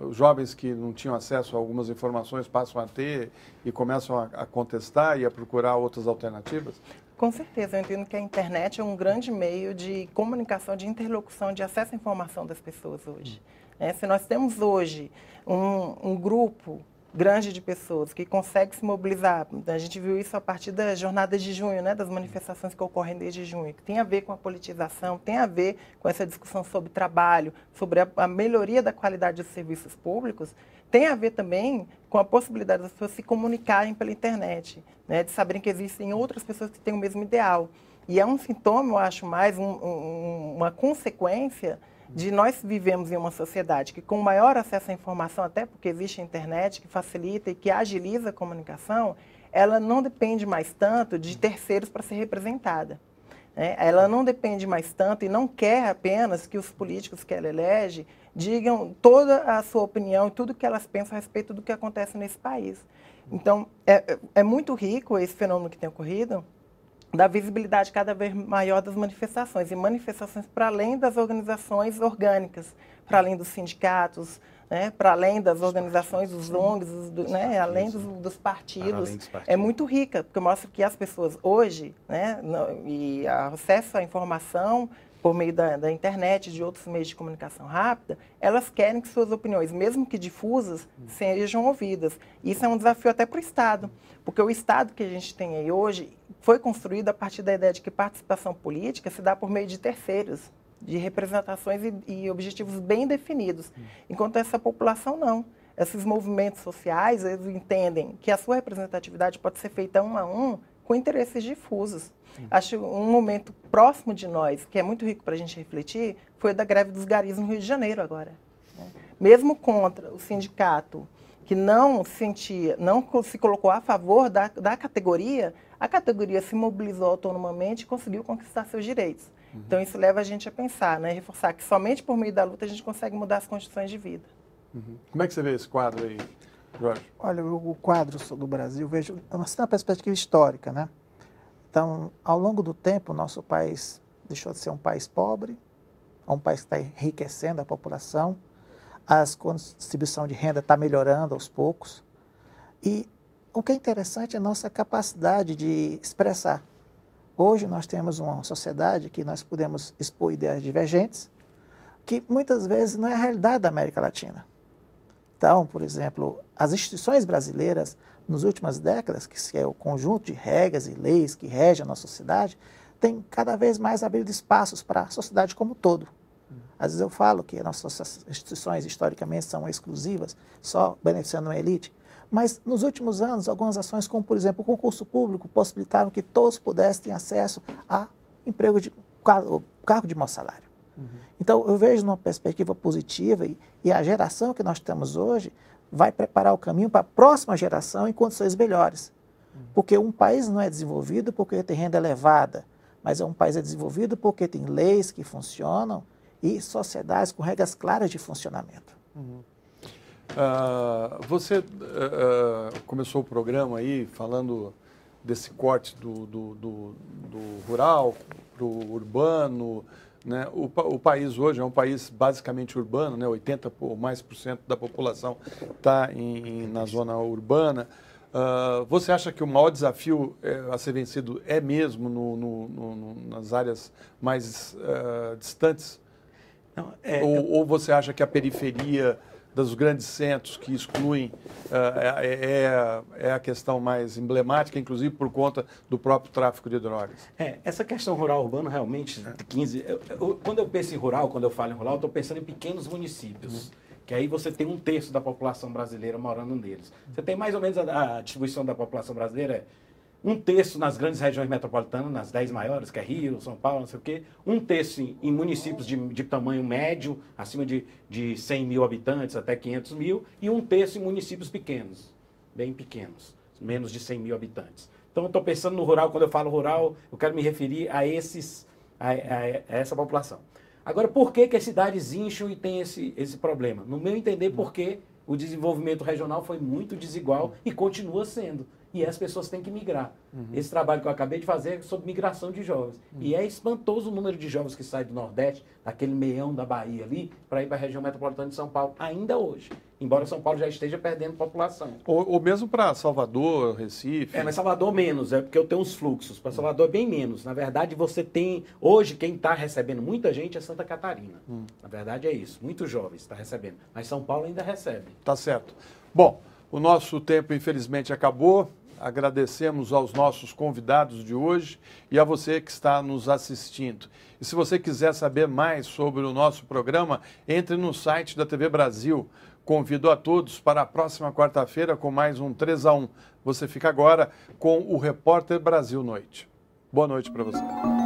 os jovens que não tinham acesso a algumas informações passam a ter e começam a contestar e a procurar outras alternativas? Com certeza, eu entendo que a internet é um grande meio de comunicação, de interlocução, de acesso à informação das pessoas hoje. Se nós temos hoje um grupo grande de pessoas que consegue se mobilizar, a gente viu isso a partir das jornadas de junho, das manifestações que ocorrem desde junho, que tem a ver com a politização, tem a ver com essa discussão sobre trabalho, sobre a melhoria da qualidade dos serviços públicos, tem a ver também com a possibilidade das pessoas se comunicarem pela internet, de saberem que existem outras pessoas que têm o mesmo ideal. E é um sintoma, eu acho, mais uma consequência de nós vivemos em uma sociedade que, com maior acesso à informação, até porque existe a internet que facilita e que agiliza a comunicação, ela não depende mais tanto de terceiros para ser representada. Ela não depende mais tanto e não quer apenas que os políticos que ela elege digam toda a sua opinião e tudo que elas pensam a respeito do que acontece nesse país. Então, é muito rico esse fenômeno que tem ocorrido, da visibilidade cada vez maior das manifestações, e manifestações para além das organizações orgânicas, para além dos sindicatos, para além das organizações, dos ONGs, além dos partidos. É muito rica, porque mostra que as pessoas hoje, e acesso à informação por meio da internet, de outros meios de comunicação rápida, elas querem que suas opiniões, mesmo que difusas, sejam ouvidas. Isso é um desafio até para o Estado, porque o Estado que a gente tem aí hoje foi construído a partir da ideia de que participação política se dá por meio de terceiros, de representações e objetivos bem definidos, enquanto essa população não. Esses movimentos sociais, eles entendem que a sua representatividade pode ser feita um a um com interesses difusos. Acho um momento próximo de nós, que é muito rico para a gente refletir, foi o da greve dos garis no Rio de Janeiro agora. Mesmo contra o sindicato que não se colocou a favor da categoria, a categoria se mobilizou autonomamente e conseguiu conquistar seus direitos. Então isso leva a gente a pensar, reforçar que somente por meio da luta a gente consegue mudar as condições de vida. Como é que você vê esse quadro aí, Jorge? Olha, o quadro do Brasil, vejo assim, na perspectiva histórica, Então, ao longo do tempo, o nosso país deixou de ser um país pobre, um país que está enriquecendo a população, a distribuição de renda está melhorando aos poucos. E o que é interessante é a nossa capacidade de expressar. Hoje nós temos uma sociedade que nós podemos expor ideias divergentes, que muitas vezes não é a realidade da América Latina. Então, por exemplo, as instituições brasileiras, nas últimas décadas, que é o conjunto de regras e leis que regem a nossa sociedade, tem cada vez mais abrido espaços para a sociedade como um todo. Às vezes eu falo que nossas instituições historicamente são exclusivas, só beneficiando uma elite, mas nos últimos anos, algumas ações como, por exemplo, o concurso público possibilitaram que todos pudessem ter acesso a emprego de cargo de maior salário. Então, eu vejo numa perspectiva positiva e a geração que nós temos hoje vai preparar o caminho para a próxima geração em condições melhores. Porque um país não é desenvolvido porque tem renda elevada, mas um país é desenvolvido porque tem leis que funcionam e sociedades com regras claras de funcionamento. Você começou o programa aí falando desse corte do rural para o urbano, O país hoje é um país basicamente urbano, 80% ou mais da população está na zona urbana. Você acha que o maior desafio a ser vencido é mesmo nas áreas mais distantes Não, ou você acha que a periferia dos grandes centros que excluem é a questão mais emblemática, inclusive por conta do próprio tráfico de drogas? Essa questão rural-urbano realmente, quando eu penso em rural, quando eu falo em rural, eu estou pensando em pequenos municípios, que aí você tem 1/3 da população brasileira morando neles. Você tem mais ou menos a distribuição da população brasileira, 1/3 nas grandes regiões metropolitanas, nas 10 maiores, que é Rio, São Paulo, não sei o quê. 1/3 em municípios de tamanho médio, acima de 100 mil habitantes até 500 mil, e 1/3 em municípios pequenos, bem pequenos, menos de 100 mil habitantes. Então, eu estou pensando no rural, quando eu falo rural, eu quero me referir a essa população. Agora, por que as cidades incham e tem esse problema? No meu entender, porque o desenvolvimento regional foi muito desigual e continua sendo. E as pessoas têm que migrar. Esse trabalho que eu acabei de fazer é sobre migração de jovens. E é espantoso o número de jovens que saem do Nordeste, daquele meião da Bahia ali, para ir para a região metropolitana de São Paulo, ainda hoje. Embora São Paulo já esteja perdendo população. Ou mesmo para Salvador, Recife. Mas Salvador menos, porque eu tenho uns fluxos. Para Salvador é bem menos. Na verdade, você tem... Hoje, quem está recebendo muita gente é Santa Catarina. Na verdade, é isso. Muitos jovens estão recebendo. Mas São Paulo ainda recebe. Tá certo. Bom, o nosso tempo, infelizmente, acabou. Agradecemos aos nossos convidados de hoje e a você que está nos assistindo. E se você quiser saber mais sobre o nosso programa, entre no site da TV Brasil. Convido a todos para a próxima quarta-feira com mais um 3 a 1. Você fica agora com o Repórter Brasil Noite. Boa noite para você.